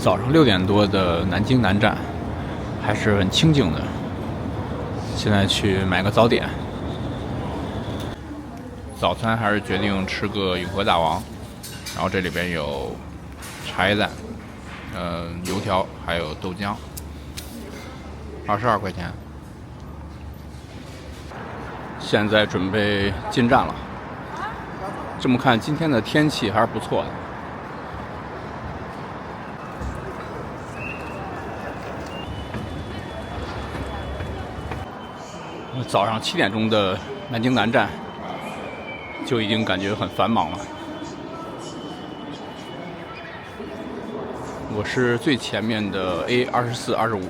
早上6点多的南京南站还是很清静的。现在去买个早点，早餐还是决定吃个永和大王。然后这里边有茶叶蛋、油条，还有豆浆，22块钱。现在准备进站了。这么看，今天的天气还是不错的。早上7点钟的南京南站就已经感觉很繁忙了。我是最前面的 A24、25，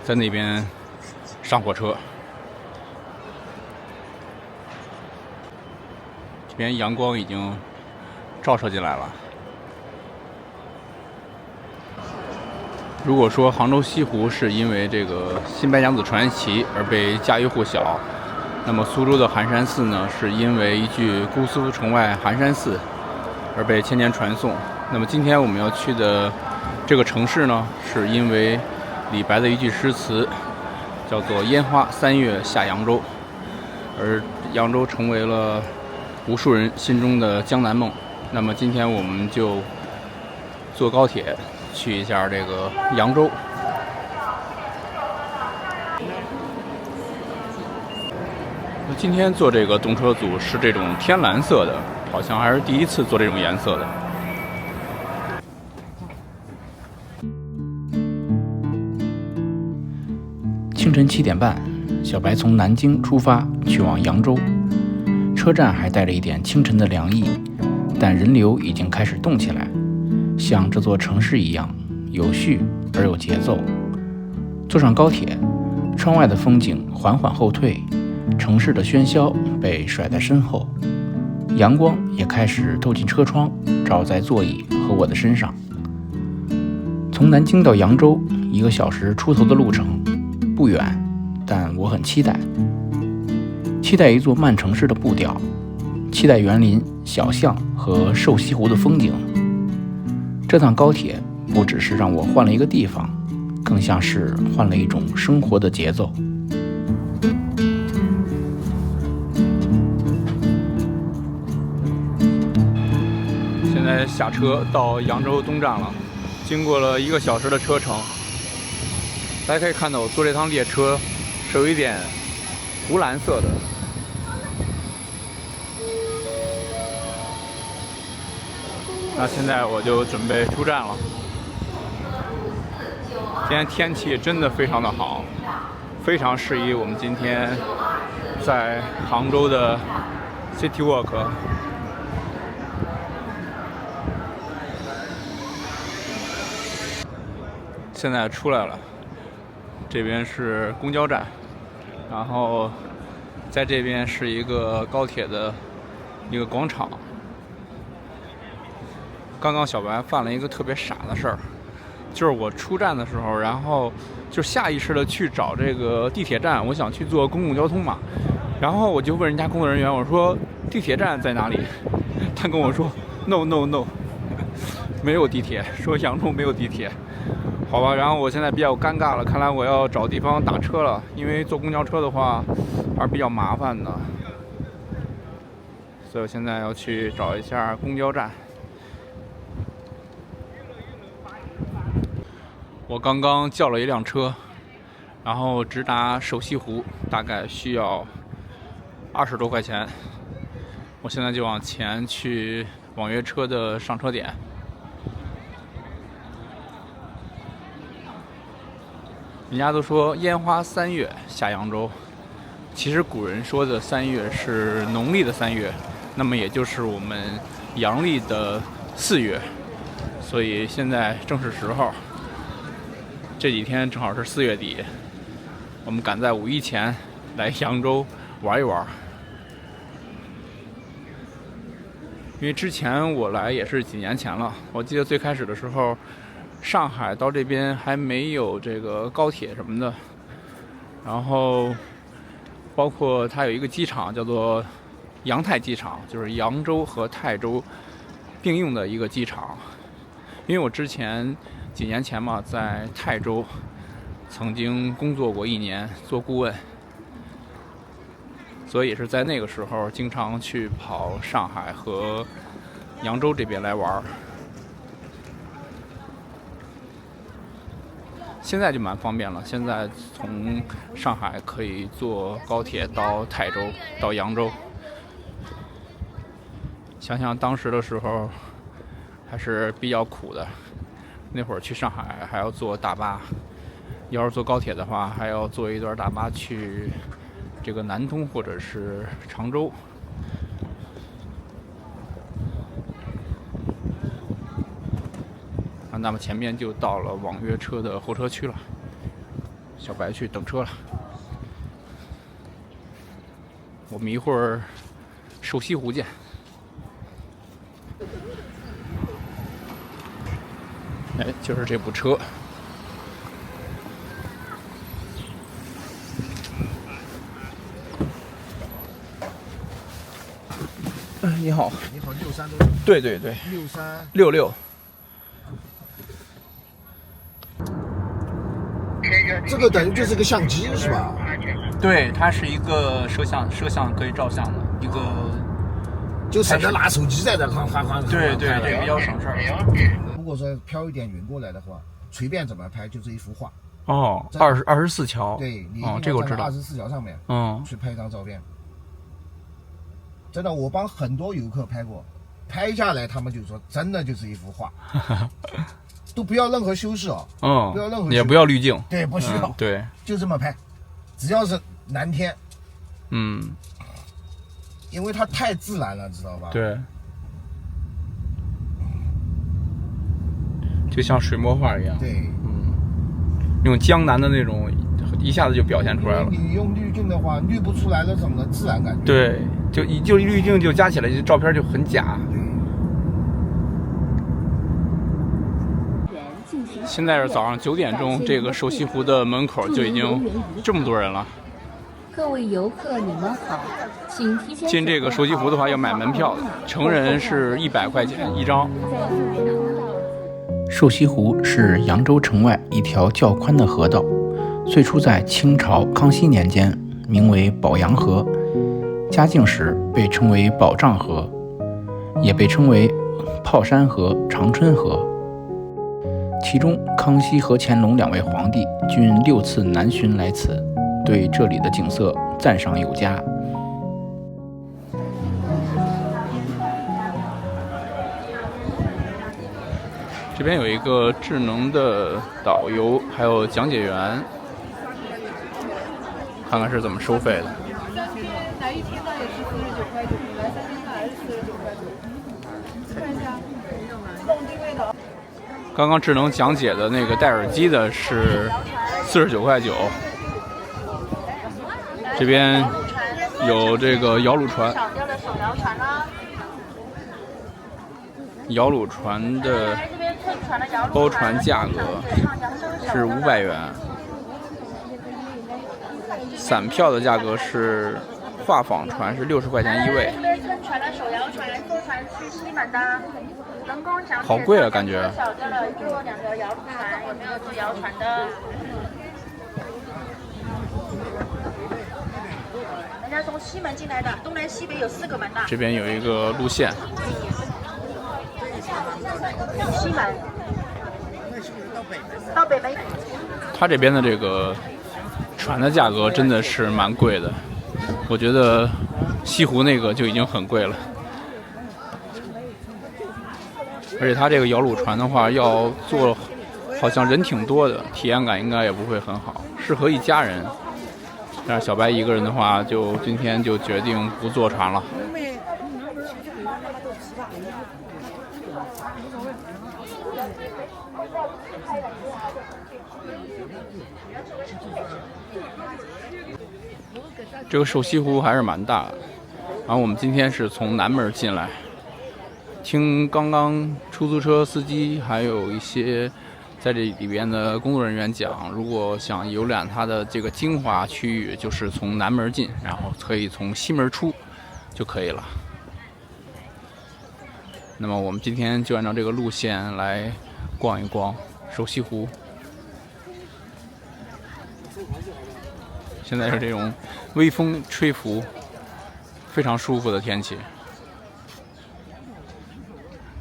在那边上火车。这边阳光已经照射进来了。如果说杭州西湖是因为这个新白娘子传奇而被家喻户晓，那么苏州的寒山寺呢，是因为一句姑苏城外寒山寺而被千年传颂。那么今天我们要去的这个城市呢，是因为李白的一句诗词，叫做烟花3月下扬州，而扬州成为了无数人心中的江南梦。那么今天我们就坐高铁去一下这个扬州。今天坐这个动车组是这种天蓝色的，好像还是第一次坐这种颜色的。清晨7点半，小白从南京出发去往扬州。车站还带着一点清晨的凉意，但人流已经开始动起来，像这座城市一样有序而有节奏。坐上高铁，窗外的风景缓缓后退，城市的喧嚣被甩在身后，阳光也开始透进车窗，照在座椅和我的身上。从南京到扬州1个小时出头的路程，不远，但我很期待。期待一座慢城市的步调，期待园林、小巷和瘦西湖的风景。这趟高铁不只是让我换了一个地方，更像是换了一种生活的节奏。现在下车到扬州东站了，经过了1个小时的车程。大家可以看到，我坐这趟列车是有一点湖蓝色的。那现在我就准备出站了。今天天气真的非常的好，非常适宜我们今天在杭州的 City Walk。现在出来了，这边是公交站，然后在这边是一个高铁的一个广场。刚刚小白犯了一个特别傻的事儿，就是我出站的时候，然后就下意识的去找这个地铁站，我想去坐公共交通嘛，然后我就问人家工作人员，我说地铁站在哪里？他跟我说 no， 没有地铁，说扬州没有地铁。好吧，然后我现在比较尴尬了，看来我要找地方打车了，因为坐公交车的话还是比较麻烦的，所以我现在要去找一下公交站。我刚刚叫了一辆车，然后直达瘦西湖，大概需要20多块钱。我现在就往前去网约车的上车点。人家都说烟花3月下扬州，其实古人说的3月是农历的3月，那么也就是我们阳历的4月，所以现在正是时候。这几天正好是4月底，我们赶在5一前来扬州玩一玩。因为之前我来也是几年前了，我记得最开始的时候，上海到这边还没有这个高铁什么的，然后包括它有一个机场叫做扬泰机场，就是扬州和泰州并用的一个机场。因因为我之前几年前嘛，在泰州曾经工作过1年做顾问，所以也是在那个时候经常去跑上海和扬州这边来玩。现在就蛮方便了，现在从上海可以坐高铁到泰州，到扬州。想想当时的时候还是比较苦的，那会儿去上海还要坐大巴，要是坐高铁的话还要坐一段大巴去这个南通或者是常州。那么前面就到了网约车的候车区了，小白去等车了。我们一会儿瘦西湖见。哎，就是这部车。你好。你好，63多。对对对。6366。这个等于就是个相机是吧？对，它是一个摄像可以照相的一个，就省得拿手机在这哐。对对，这比较省事儿。如果说飘一点云过来的话，随便怎么拍就这一幅画。哦，24桥。对，你这个我知道。24桥上面，去拍一张照片。真的，我帮很多游客拍过，拍下来他们就说真的就是一幅画。都不要任何修饰不要任何也不要滤镜，对，不需要，对，就这么拍，只要是蓝天，因为它太自然了，知道吧？对，就像水墨画一样，对，用江南的那种，一下子就表现出来了。你用滤镜的话，滤不出来那种的自然感觉。对，就滤镜就加起来，照片就很假。现在是早上9点钟，这个瘦西湖的门口就已经这么多人了。各位游客，你们好，请提前进这个瘦西湖的话要买门票的，成人是100块钱一张。瘦西湖是扬州城外一条较宽的河道，最初在清朝康熙年间名为宝阳河，嘉靖时被称为宝障河，也被称为炮山河、长春河。其中，康熙和乾隆2位皇帝均6次南巡来此，对这里的景色赞赏有加。这边有一个智能的导游，还有讲解员，看看是怎么收费的。来一天呢也是49块9，来3天呢还是49块9。看一下，弄定位的。刚刚智能讲解的那个戴耳机的是49块9，这边有这个摇橹船，摇橹船的包船价格是500元，散票的价格是画舫船是60块钱一位。好贵啊，感觉。少掉了，坐2条摇橹船，有没有坐摇船的？人家从西门进来的，东南西北有4个门的。这边有一个路线。西门。到北门。它这边的这个船的价格真的是蛮贵的，我觉得西湖那个就已经很贵了。而且它这个摇橹船的话，要坐，好像人挺多的，体验感应该也不会很好，适合一家人。但是小白一个人的话，就今天就决定不坐船了。这个瘦西湖还是蛮大的，然后我们今天是从南门进来。听刚刚出租车司机还有一些在这里边的工作人员讲，如果想游览它的这个精华区域，就是从南门进，然后可以从西门出就可以了。那么我们今天就按照这个路线来逛一逛瘦西湖。现在是这种微风吹拂，非常舒服的天气。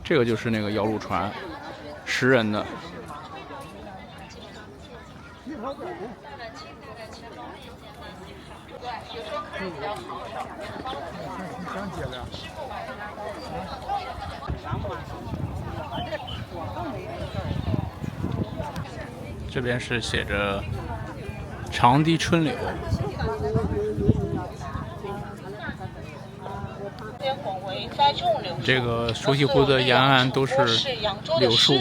这个就是那个摇橹船，10人的。这边是写着长堤春柳。这个瘦西湖的沿岸都是柳树，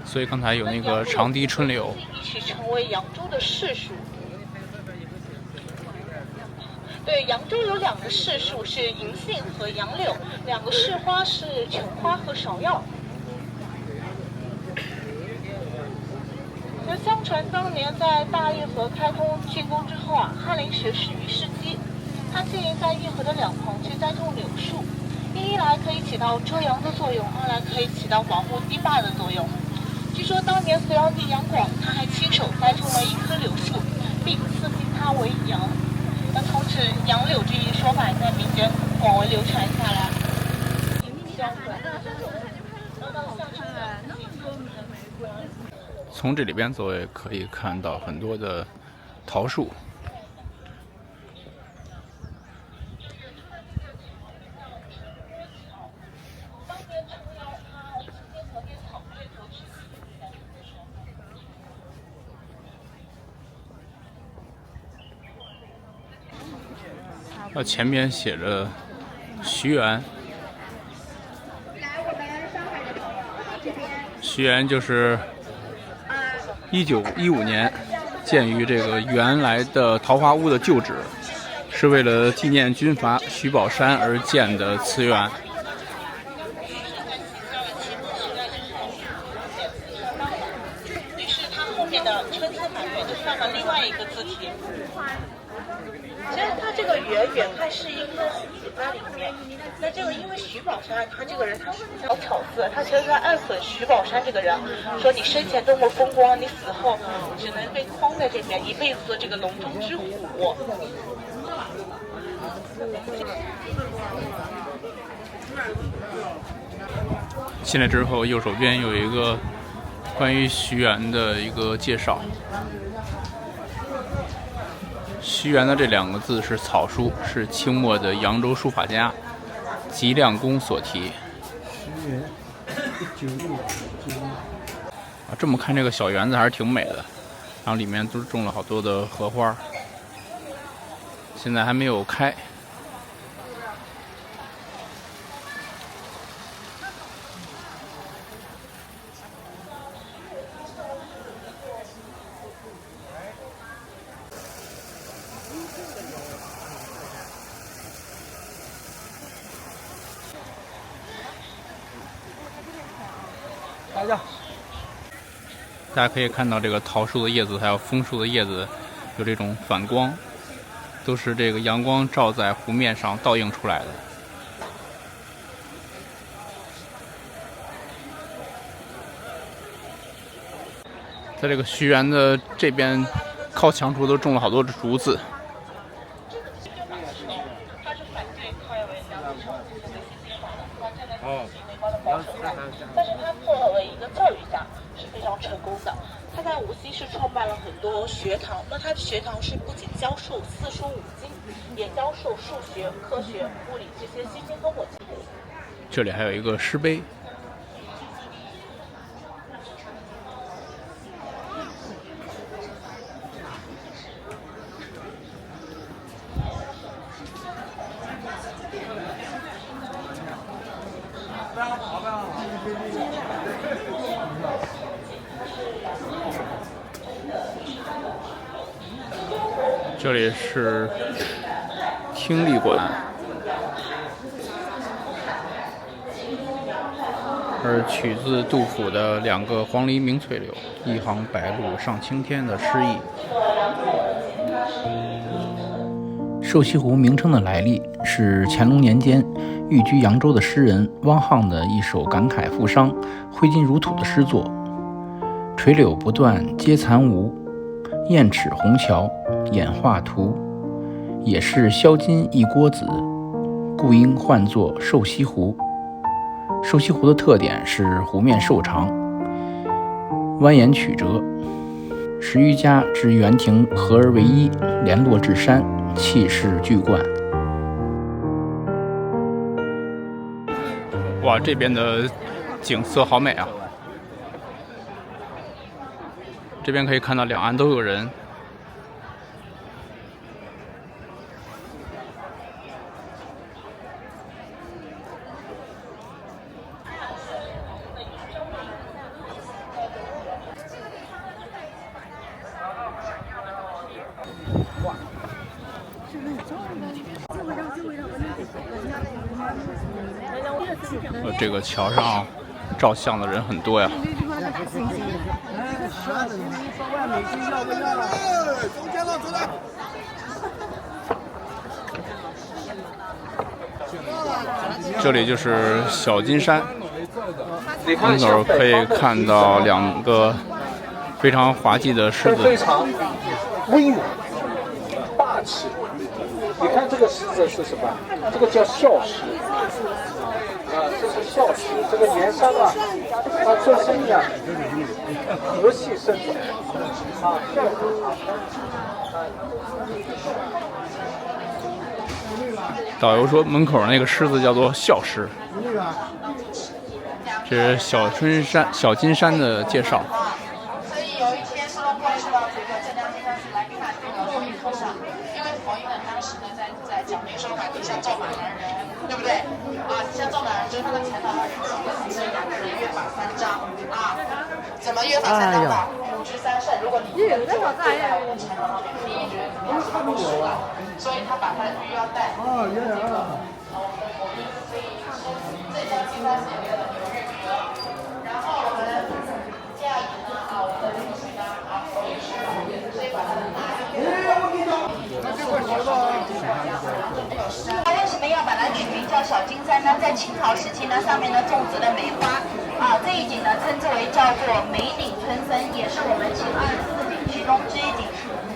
所以刚才有那个长堤春柳。一起成为扬州的市树。对，扬州有2个市树，是银杏和杨柳；2个市花是琼花和芍药。相传当年在大运河开通竣工之后啊，翰林学士于世基，他建议在运河的2旁去栽种柳树，一来可以起到遮阳的作用，2来可以起到保护堤坝的作用。据说当年隋炀帝杨广，他还亲手栽种了一棵柳树，并赐姓它为杨。那从此杨柳这一说法在民间广为流传下来。从这里边走也可以看到很多的桃树。前面写着徐园，徐园就是1915年建于这个原来的桃花坞的旧址，是为了纪念军阀徐宝山而建的祠园。于是它后面的春秋满园就上了另外一个字体。其实它这个园远看是一棵虎在里面，那这个因为徐宝山他这个人他是比较巧思，他其实在暗损徐宝山这个人，说你生前多么风光，你死后只能被框在这边一辈子的这个笼中之虎。进来之后，右手边有一个关于徐园的一个介绍。徐园的这2个字是草书，是清末的扬州书法家吉亮公所题。这么看这个小园子还是挺美的，然后里面都种了好多的荷花，现在还没有开。大家可以看到这个桃树的叶子还有枫树的叶子有这种反光，都是这个阳光照在湖面上倒映出来的。在这个徐园的这边靠墙处都种了好多的竹子。但是他作为一个教育家是非常成功的。他在无锡市创办了很多学堂，那他的学堂是不仅教授4书5经，也教授数学、科学、物理这些新兴和我。这里还有一个诗碑。这里是听力馆，而取自杜甫的2个黄鹂鸣翠柳，一行白鹭上青天的诗意。瘦西湖名称的来历是乾隆年间寓居扬州的诗人汪沆的一首感慨赋伤、挥金如土的诗作：垂柳不断皆残无，燕齿虹桥演画图。也是销金一锅子，故应唤作瘦西湖。瘦西湖的特点是湖面瘦长，蜿蜒曲折，10余家之园亭合而为一，联络至山，气势巨贯。哇，这边的景色好美啊！这边可以看到两岸都有人。这个桥上照相的人很多呀。这里就是小金山，门口可以看到2个非常滑稽的狮子，非常威武霸气。你看这个狮子是什么？这个叫孝狮啊，这是孝狮。这个年山啊，它做生意啊，和气生财啊，孝狮。导游说门口那个狮子叫做孝狮。这是小金山的介绍。所以有一天，苏东坡去到这个镇江金山寺来看这个佛印图像，因为佛印呢当时呢在讲明说法，你像赵马南人，对不对？啊，你像赵马南人，就是他们前头的人是2个人约法3章啊，怎么约法3章法？5局3胜，如果你前头上面第一局你要差不输了，所以他把他的玉要带。哦，原来啊。所以说镇江金山寺有个牛玉局，然后我们第2年呢啊，我们的历史呢啊口语师，所以把它的为什么要把它取名叫小金山呢？在清朝时期呢，上面呢种植了梅花啊，这一景呢称之为叫做梅顶春森，也是我们秦24景其中之一景。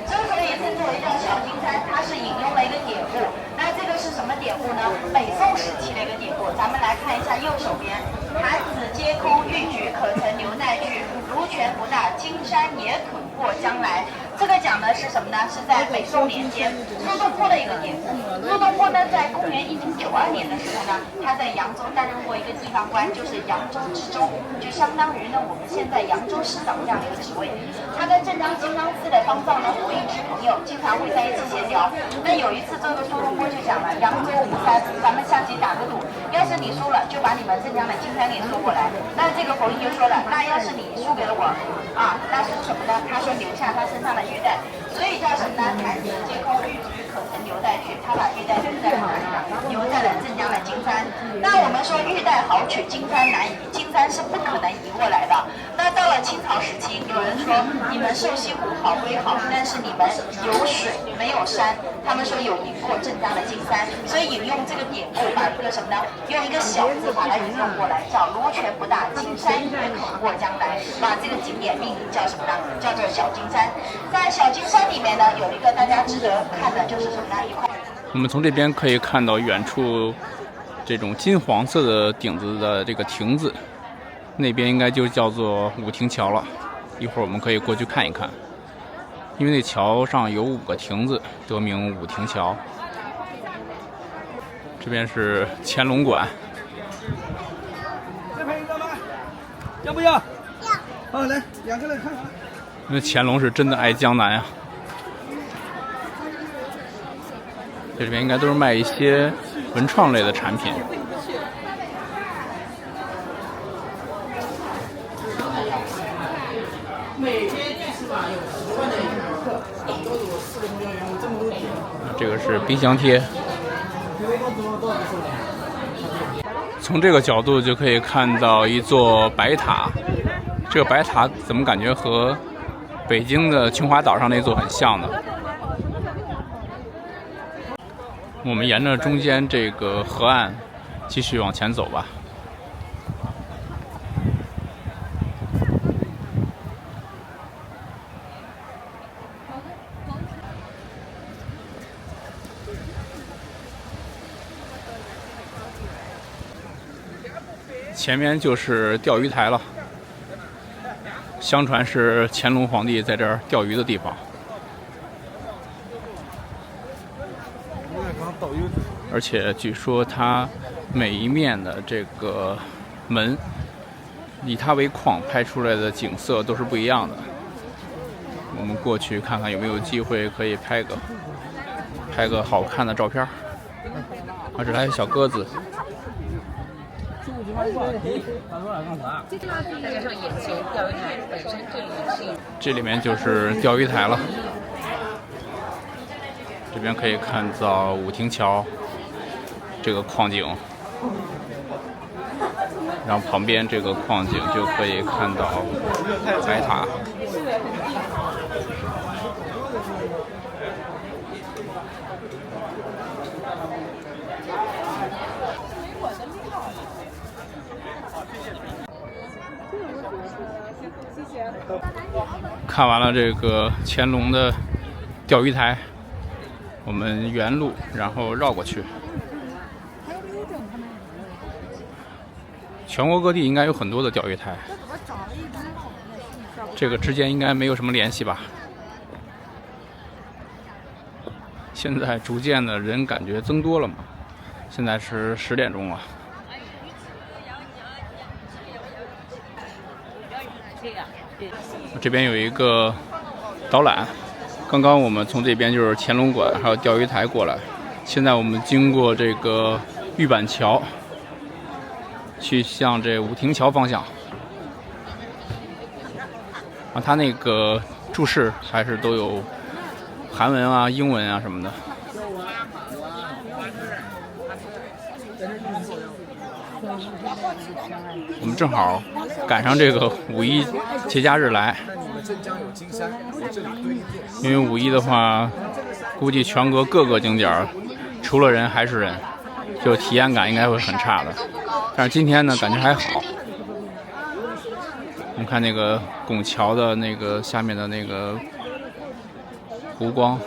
之所以称之为叫小金山，它是引用了一个典故。那这个是什么典故呢？北宋时期的一个典故。咱们来看一下右手边，潭子皆空，玉局可曾留待去？如泉不大，金山也可过将来。这个讲的是什么呢？是在北宋年间苏东坡的一个典故。苏东坡呢，在公元1092年的时候呢，他在扬州担任过一个地方官，就是扬州知州，就相当于呢我们现在扬州市长这样的一个职位。他跟镇江金刚寺的方丈呢火印是朋友，经常会在一起闲聊。那有一次，这个苏东坡就讲了：扬州无山，咱们下棋打个赌，要是你输了，就把你们镇江的金山给收过来。那这个佛印就说了：那要是你输给了我啊，那是什么呢？他说留下他身上的玉带，所以叫什么呢？潭子皆空，玉局可曾留待去？他把玉带留在了哪里呢？留在了镇江的金山。那我们说玉带好取，金山难移，金山是不可能移过来的。那到了清朝时期，有人说你们瘦西湖好归好，但是你们有水没有山，他们说有赢过镇江的金山，所以引用这个典故，把一个什么呢？用一个小字把它引用过来，叫如泉不大，金山也可过将来，把这个景点命名叫什么呢？叫做小金山。在小金山里面呢，有一个大家值得看的就是什么呢？一块。我们从这边可以看到远处这种金黄色的顶子的这个亭子，那边应该就叫做五亭桥了。一会儿我们可以过去看一看，因为那桥上有5个亭子，得名五亭桥。这边是乾隆馆。再拍一张吗？要不要？要。好，来2个人看看。因为乾隆是真的爱江南啊。这里边应该都是卖一些文创类的产品。这个是冰箱贴。从这个角度就可以看到一座白塔，这个白塔怎么感觉和北京的秦皇岛上那座很像呢？我们沿着中间这个河岸继续往前走吧。前面就是钓鱼台了，相传是乾隆皇帝在这儿钓鱼的地方。而且据说它每一面的这个门，以它为框拍出来的景色都是不一样的。我们过去看看有没有机会可以拍个好看的照片。啊，这还有小鸽子。这里面就是钓鱼台了，这边可以看到武亭桥这个矿井，然后旁边这个矿井就可以看到白塔。看完了这个乾隆的钓鱼台，我们原路然后绕过去。全国各地应该有很多的钓鱼台，这个之间应该没有什么联系吧。现在逐渐的人感觉增多了嘛，现在是10点钟了。这边有一个导览，刚刚我们从这边就是乾隆馆还有钓鱼台过来，现在我们经过这个玉板桥，去向这武亭桥方向。啊，它那个注释还是都有韩文啊、英文啊什么的。我们正好赶上这个5·1节假日来，因为5·1的话，估计全国各个景点除了人还是人，就体验感应该会很差的。但是今天呢，感觉还好。我们看那个拱桥的那个下面的那个湖光。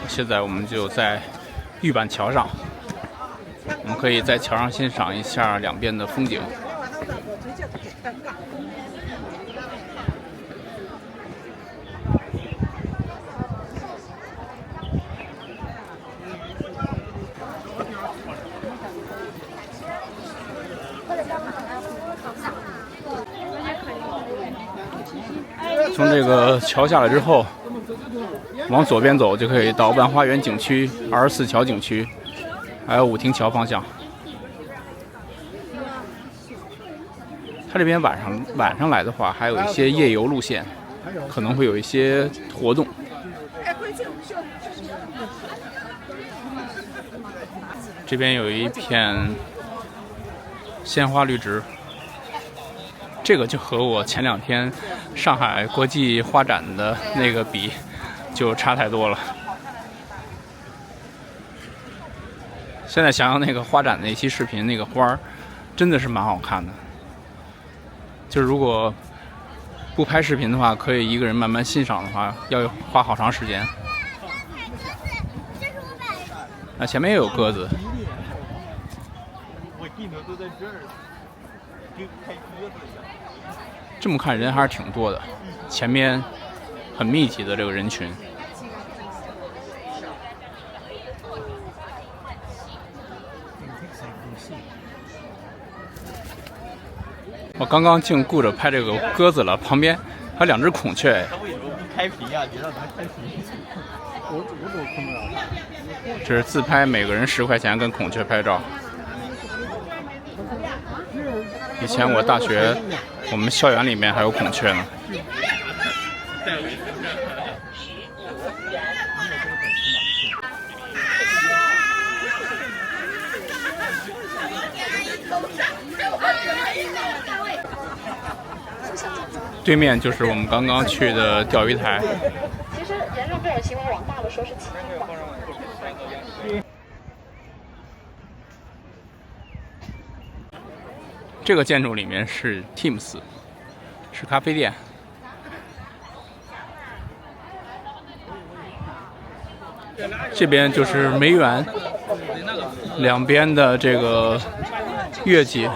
现在我们就在玉板桥上，我们可以在桥上欣赏一下两边的风景。从这个桥下来之后，往左边走就可以到万花园景区、24桥景区，还有武亭桥方向。它这边晚上来的话，还有一些夜游路线，可能会有一些活动。这边有一片鲜花绿植，这个就和我前2天上海国际花展的那个比，就差太多了。现在想想那个花展那期视频，那个花真的是蛮好看的。就是如果不拍视频的话，可以一个人慢慢欣赏的话，要花好长时间。那前面也有鸽子。这么看人还是挺多的，前面很密集的这个人群。我刚刚净顾着拍这个鸽子了，旁边还有2只孔雀。开屏啊！你让咱开屏。我怎么看不了？这是自拍，每个人10块钱跟孔雀拍照。以前我大学，我们校园里面还有孔雀呢。对面就是我们刚刚去的钓鱼台。其实严重这种行为往大了说是欺负吧。这个建筑里面是 Teams， 是咖啡店。这边就是梅园，两边的这个月季，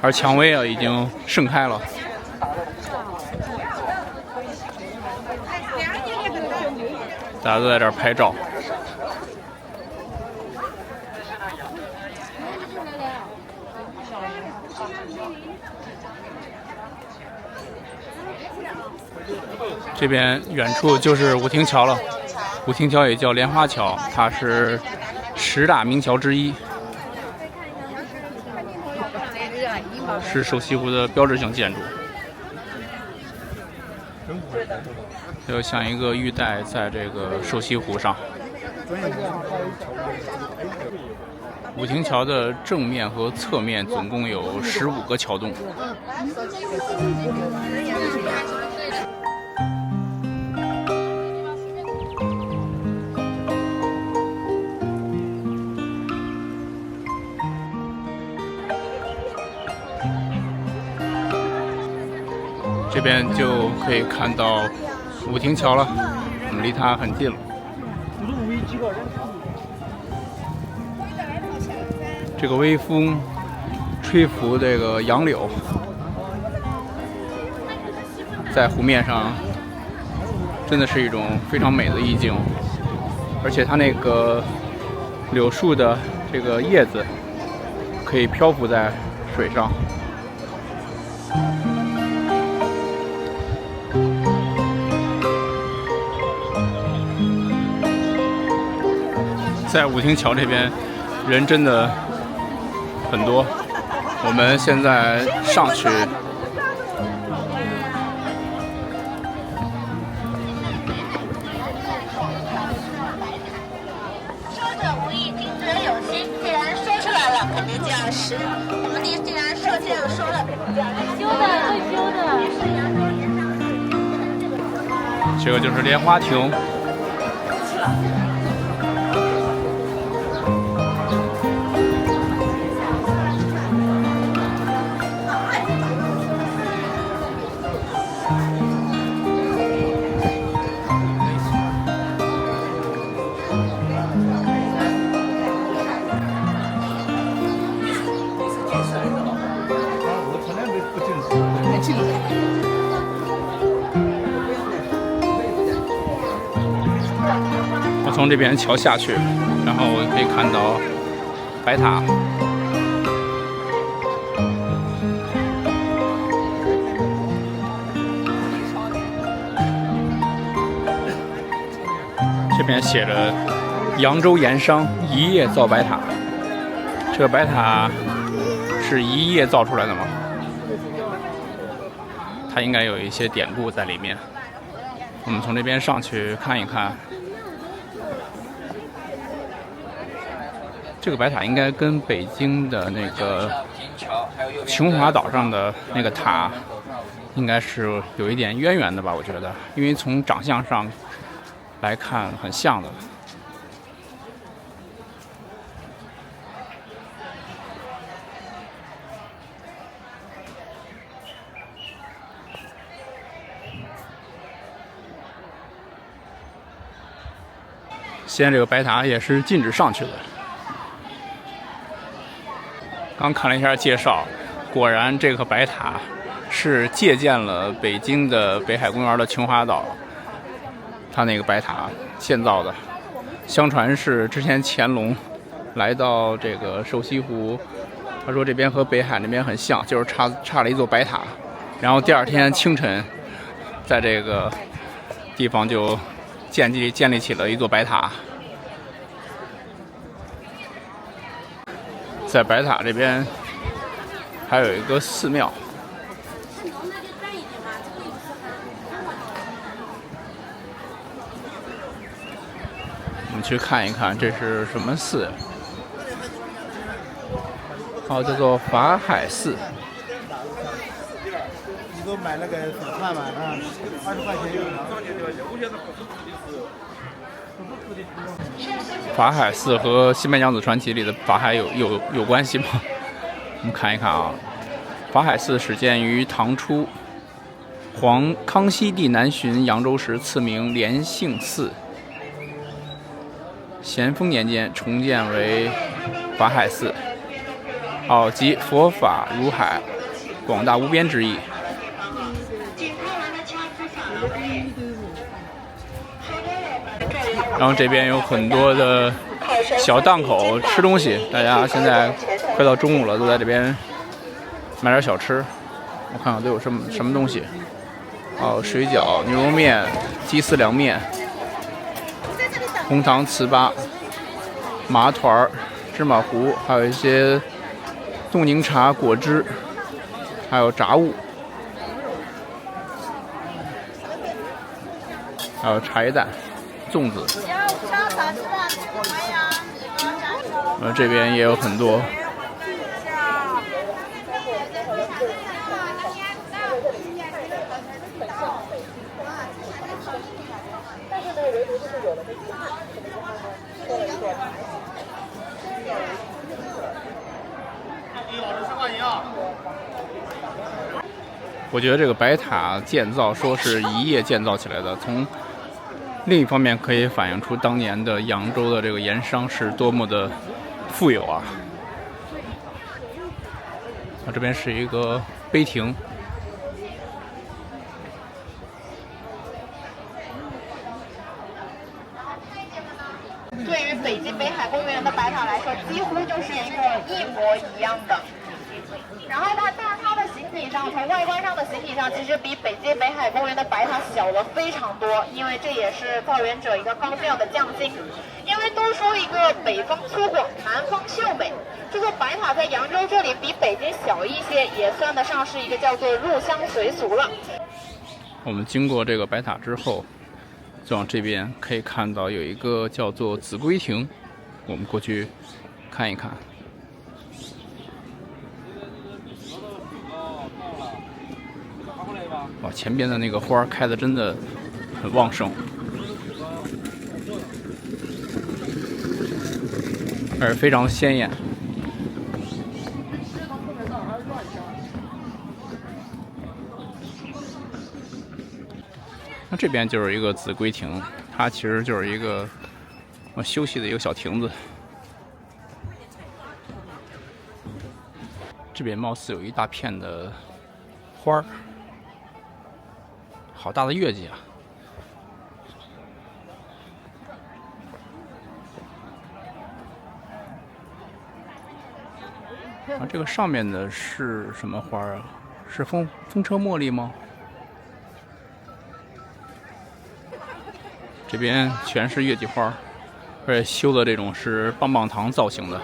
而蔷薇啊已经盛开了。大家都在这儿拍照。这边远处就是武亭桥了。武亭桥也叫莲花桥，它是10大名桥之一，是瘦西湖的标志性建筑。就像一个玉带在这个瘦西湖上。武亭桥的正面和侧面总共有15个桥洞。这边就可以看到武亭桥了，我们离它很近了。这个微风吹拂这个杨柳，在湖面上真的是一种非常美的意境，而且它那个柳树的这个叶子可以漂浮在水上。在武亭桥这边人真的很多，我们现在上去说者无意，听者有心。既然说出来了，肯定就要实。我们既然这样说了，修的会修的。这个就是莲花亭。我从这边桥下去，然后可以看到白塔。这边写着扬州盐商一夜造白塔。这个白塔是一夜造出来的吗？它应该有一些典故在里面。我们从这边上去看一看。这个白塔应该跟北京的那个琼华岛上的那个塔应该是有一点渊源的吧，我觉得，因为从长相上来看很像的。现在这个白塔也是禁止上去的。刚看了一下介绍，果然这个白塔是借鉴了北京的北海公园的琼华岛，它那个白塔建造的。相传是之前乾隆来到这个瘦西湖，他说这边和北海那边很像，就是差了一座白塔。然后第二天清晨，在这个地方就建立起了一座白塔。在白塔这边还有一个寺庙，我们去看一看这是什么寺。叫做法海寺。买那个手串嘛啊，20块钱一个。法海寺和《西门娘子传奇》里的法海有关系吗？我们看一看啊，法海寺始建于唐初，康熙帝南巡扬州时赐名莲性寺，咸丰年间重建为法海寺，即佛法如海，广大无边之意。然后这边有很多的小档口吃东西，大家现在快到中午了，都在这边买点小吃。我看看都有什么东西，水饺、牛肉面、鸡丝凉面、红糖糍粑、麻团、芝麻糊，还有一些冻柠茶、果汁，还有炸物，还有茶叶蛋、粽子。这边也有很多。我觉得这个白塔建造说是一夜建造起来的，从另一方面可以反映出当年的扬州的这个盐商是多么的富有啊！这边是一个碑亭。对于北京北海公园的白塔来说，几乎就是一模一样的。然后但是它的形体上，从外观上的形体上，其实比北京北海公园的白塔小了非常多，因为这也是造园者一个高调的匠心。因为都说一个北方粗犷，南方秀美，这座白塔在扬州这里比北京小一些，也算得上是一个叫做入乡随俗了。我们经过这个白塔之后，就往这边可以看到有一个叫做秭归亭，我们过去看一看。哇，前边的那个花开的真的很旺盛，而且非常鲜艳。那这边就是一个秭归亭，它其实就是一个休息的一个小亭子。这边貌似有一大片的花儿，好大的月季啊！这个上面的是什么花啊？是风车茉莉吗？这边全是月季花，而且修的这种是棒棒糖造型的。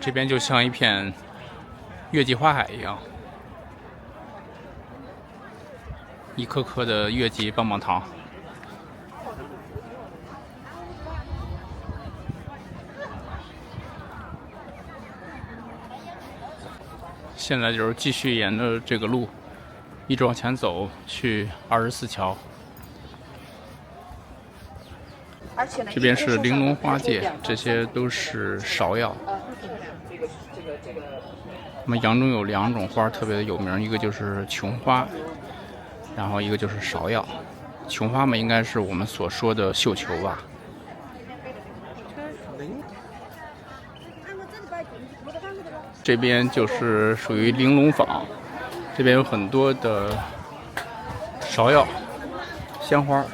这边就像一片月季花海一样，一颗颗的月季棒棒糖。现在就是继续沿着这个路一直往前走去24桥。这边是玲珑花界，这些都是芍药。那么扬州有2种花特别的有名，一个就是琼花，然后一个就是芍药。琼花嘛，应该是我们所说的绣球吧。这边就是属于玲珑坊，这边有很多的芍药、鲜花。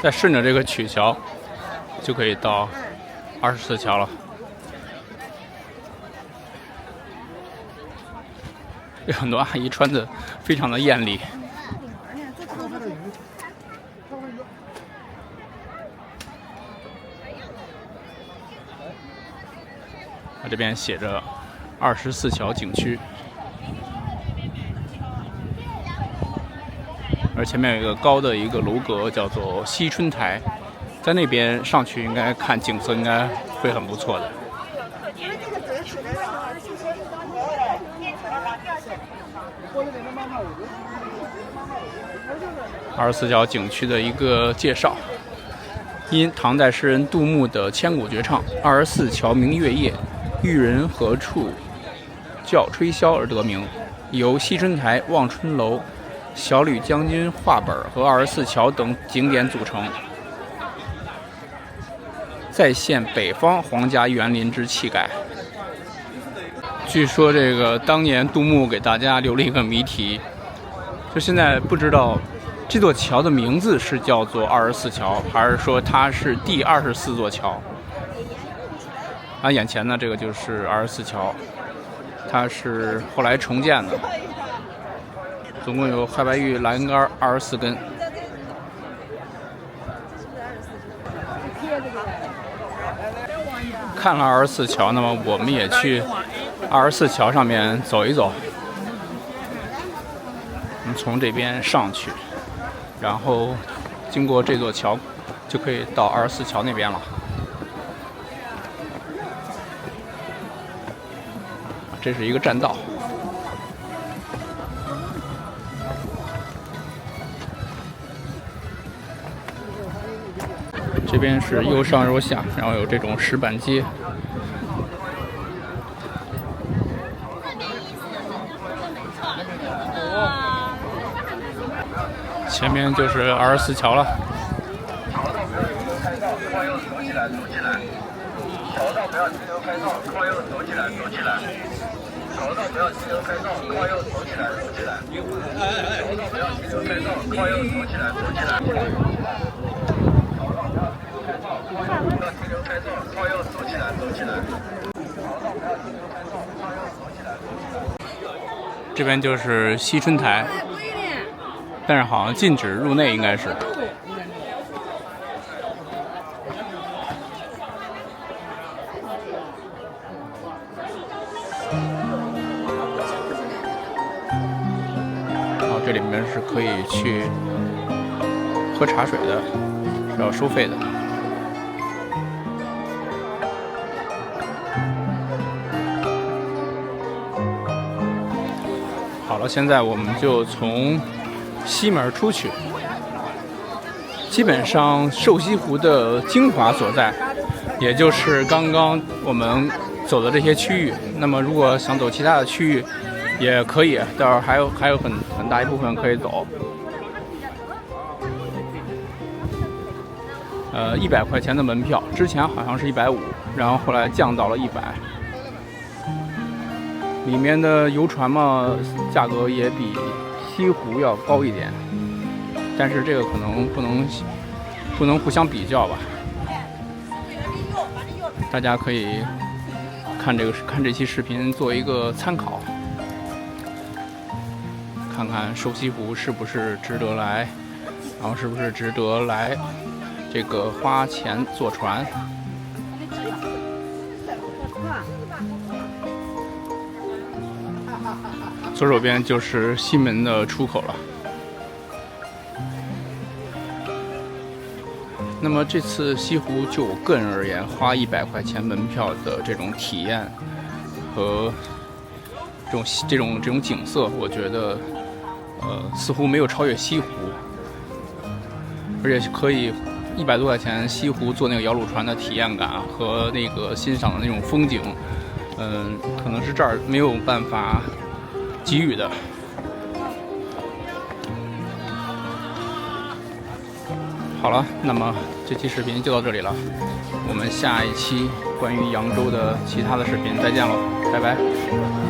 再顺着这个曲桥，就可以到24桥了。有很多阿姨穿的非常的艳丽。它这边写着24桥景区，而前面有一个高的一个楼阁，叫做西春台，在那边上去应该看景色应该会很不错的。24桥景区的一个介绍。因唐代诗人杜牧的千古绝唱《24桥明月夜，玉人何处教吹箫》而得名，由西春台、望春楼、小吕将军画本和24桥等景点组成，再现北方皇家园林之气概。据说这个当年杜牧给大家留了一个谜题，就现在不知道这座桥的名字是叫做24桥，还是说它是第24座桥？眼前呢，这个就是24桥，它是后来重建的，总共有海白玉栏杆24根。看了24桥，那么我们也去24桥上面走一走。我们从这边上去，然后经过这座桥，就可以到24桥那边了。这是一个栈道。这边是由上由下，然后有这种石板街。前面就是24桥了。桥道不要停留拍照，靠右走起来，走起来。桥道不要停留拍照，靠右走起来，走起来。桥道不要停留拍照，靠右走起来，走起来。不要停留拍照，靠右走起来，走起来。这边就是西春台，但是好像禁止入内，应该是。然后这里面是可以去喝茶水的，是要收费的。好了，现在我们就从西门出去，基本上瘦西湖的精华所在，也就是刚刚我们走的这些区域。那么如果想走其他的区域，也可以，待会儿还有很大一部分可以走。100块钱的门票，之前好像是150，然后后来降到了100。里面的游船嘛，价格也比西湖要高一点，但是这个可能不能互相比较吧。大家可以看这期视频做一个参考，看看瘦西湖是不是值得来，然后是不是值得来这个花钱坐船。左手边就是西门的出口了。那么这次西湖就我个人而言，花100块钱门票的这种体验和这种景色，我觉得似乎没有超越西湖，而且可以100多块钱西湖坐那个摇橹船的体验感和那个欣赏的那种风景，可能是这儿没有办法给予的。好了，那么这期视频就到这里了，我们下一期关于扬州的其他的视频再见喽，拜拜。